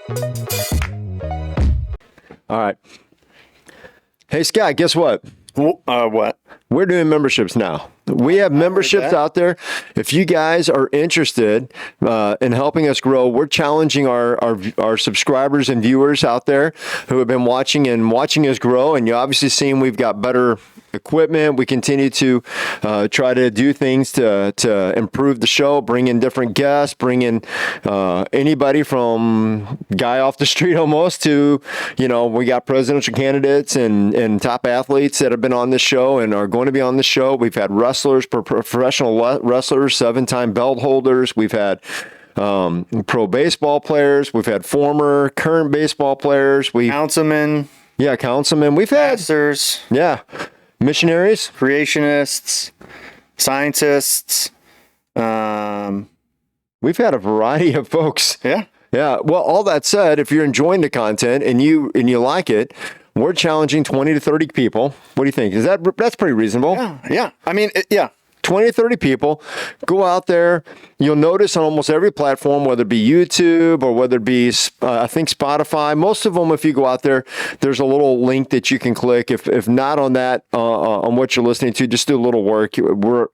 All right. Hey, Scott, guess what? What? We're doing memberships now. We have memberships out there. If you guys are interested in helping us grow, we're challenging our subscribers and viewers out there who have been watching us grow. And you obviously seen we've got better equipment. We continue to try to do things to improve the show, bring in different guests, bring in anybody from guy off the street almost to, we got presidential candidates and top athletes that have been on this show and are going to be on the show. We've had wrestlers, professional wrestlers, 7-time belt holders. We've had pro baseball players. We've had former, current baseball players. Councilmen. Yeah, councilmen. We've had pastors. Yeah. Missionaries, creationists, scientists. We've had a variety of folks. Yeah. Yeah. Well, all that said, if you're enjoying the content and you like it, we're challenging 20 to 30 people. What do you think? That's pretty reasonable? Yeah. I mean, yeah. 20 to 30 people. Go out there. You'll notice on almost every platform, whether it be YouTube or whether it be, I think, Spotify, most of them, if you go out there, there's a little link that you can click. If not on that, on what you're listening to, just do a little work.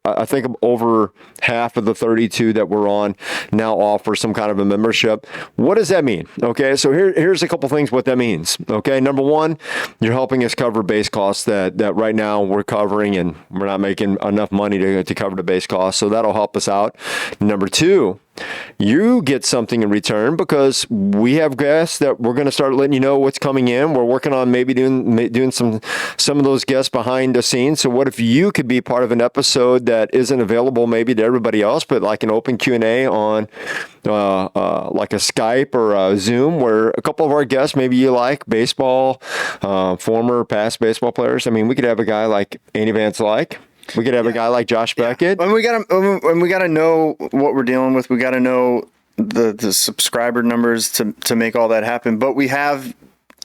I think over half of the 32 that we're on now offer some kind of a membership. What does that mean? Okay, so here's a couple things what that means. Okay, number one, you're helping us cover base costs that right now we're covering, and we're not making enough money to cover the base costs, so that'll help us out. Number two, you get something in return because we have guests that we're going to start letting you know what's coming in. We're working on maybe doing some of those guests behind the scenes. So what if you could be part of an episode that isn't available maybe to everybody else, but like an open Q&A on like a Skype or a Zoom, where a couple of our guests, maybe you like baseball, former, past baseball players. I mean, we could have a guy like Andy Van Slyke. We could have a guy like Josh Beckett. And we gotta know what we're dealing with. We gotta know the subscriber numbers to make all that happen. But we have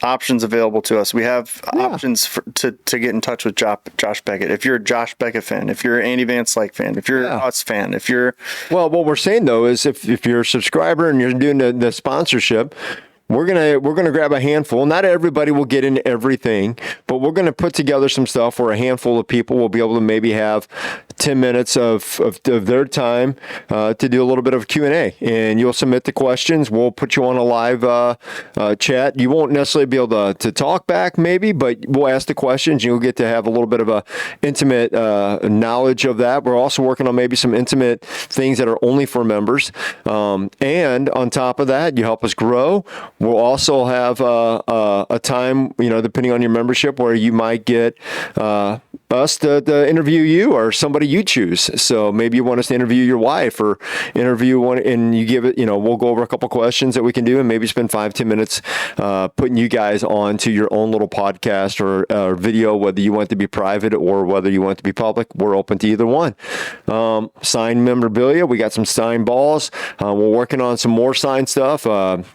options available to us. We have options to get in touch with Josh Beckett. If you're a Josh Beckett fan, if you're an Andy Van Slyke fan, if you're an us fan, if you're... Well, what we're saying, though, is if you're a subscriber and you're doing the sponsorship, we're gonna grab a handful. Not everybody will get into everything, but we're gonna put together some stuff where a handful of people will be able to maybe have 10 minutes of their time to do a little bit of Q&A, and you'll submit the questions. We'll put you on a live chat. You won't necessarily be able to talk back maybe, but we'll ask the questions. You'll get to have a little bit of a intimate knowledge of that. We're also working on maybe some intimate things that are only for members, and on top of that, you help us grow. We'll also have a time, depending on your membership, where you might get us to interview you or somebody you choose. So maybe you want us to interview your wife or interview one, and you give it, we'll go over a couple questions that we can do and maybe spend 5-10 minutes putting you guys on to your own little podcast or video, whether you want it to be private or whether you want it to be public. We're open to either one. Signed memorabilia. We got some signed balls. We're working on some more signed stuff.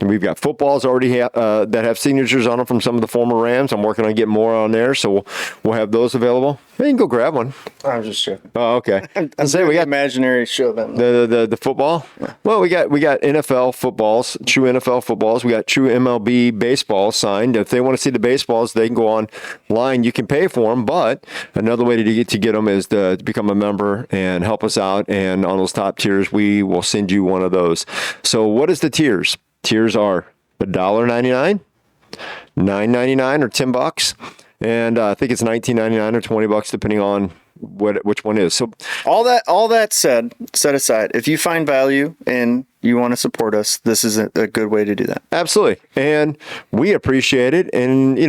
We've got footballs already that have signatures on them from some of the former Rams. I'm working on getting more on there, so we'll have those available. You can go grab one. I was just joking. Oh, okay. I'm saying we got imaginary show them. The football. Yeah. Well, we got NFL footballs, true NFL footballs. We got true MLB baseballs signed. If they want to see the baseballs, they can go online. You can pay for them, but another way to get them is to become a member and help us out. And on those top tiers, we will send you one of those. So, what is the tiers? Tiers are $1.99, $9.99, or $10. And I think it's $19.99 or $20, depending on which one is. So all that said, set aside, if you find value and you want to support us, this is a good way to do that. Absolutely, and we appreciate it. And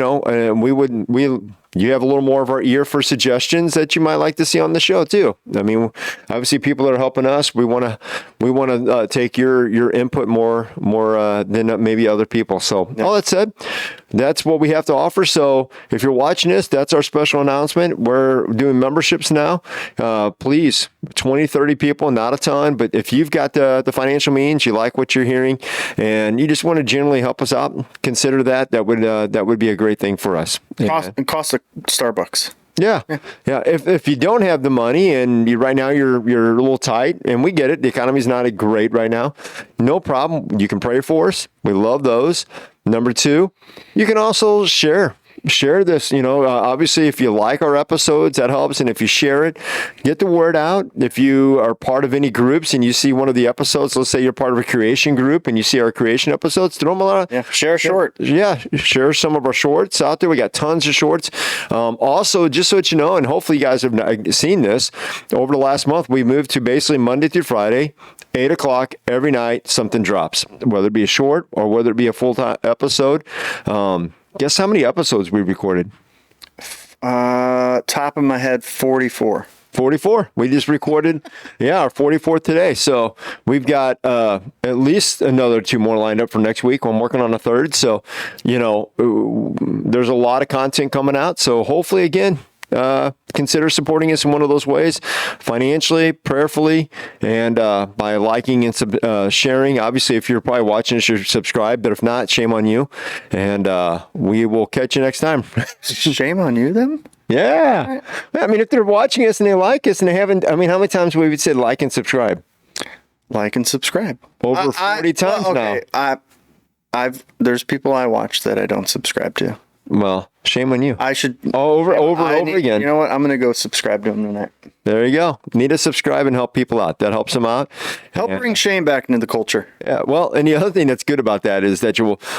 you have a little more of our ear for suggestions that you might like to see on the show too. I mean, obviously, people that are helping us, we want to take your input more than maybe other people. So all that said, that's what we have to offer. So if you're watching this, that's our special announcement. We're doing memberships now. Please, 20, 30 people, not a ton, but if you've got the financial means, you like what you're hearing, and you just want to generally help us out, consider that. That would be a great thing for us. Cost of Starbucks. Yeah. If you don't have the money and right now you're a little tight, and we get it, the economy's not great right now. No problem. You can pray for us. We love those. Number 2, you can also share this. Obviously, if you like our episodes, that helps. And if you share it, get the word out. If you are part of any groups and you see one of the episodes, let's say you're part of a creation group and you see our creation episodes, throw them a lot. Share a short. Share some of our shorts out there. We got tons of shorts. Also, just so that you know, and hopefully you guys have seen this, over the last month, we moved to basically Monday through Friday, 8 o'clock every night, something drops, whether it be a short or whether it be a full-time episode. Guess how many episodes we recorded? Top of my head, 44. 44. We just recorded, our 44th today. So we've got at least another 2 more lined up for next week. I'm working on a 3rd. So, there's a lot of content coming out. So hopefully, again, consider supporting us in one of those ways, financially, prayerfully, and by liking and sharing. Obviously, if you're probably watching us, you're subscribed, but if not, shame on you. And we will catch you next time. Shame on you, then? Yeah. I mean, if they're watching us and they like us and they haven't, how many times have we said like and subscribe? Like and subscribe. Over 40 times now. There's people I watch that I don't subscribe to. Well, shame on you. I should over again. You know what? I'm going to go subscribe to them tonight. There you go. Need to subscribe and help people out. That helps them out. Help bring shame back into the culture. Yeah. Well, and the other thing that's good about that is that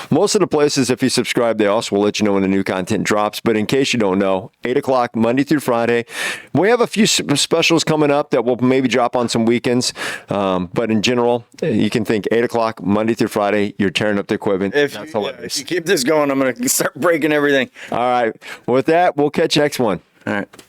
most of the places, if you subscribe, they also will let you know when the new content drops. But in case you don't know, 8 o'clock, Monday through Friday. We have a few specials coming up that will maybe drop on some weekends. But in general, you can think 8 o'clock, Monday through Friday, you're tearing up the equipment. That's hilarious. If you keep this going, I'm going to start breaking everything. All right. Well, with that, we'll catch you next one. All right.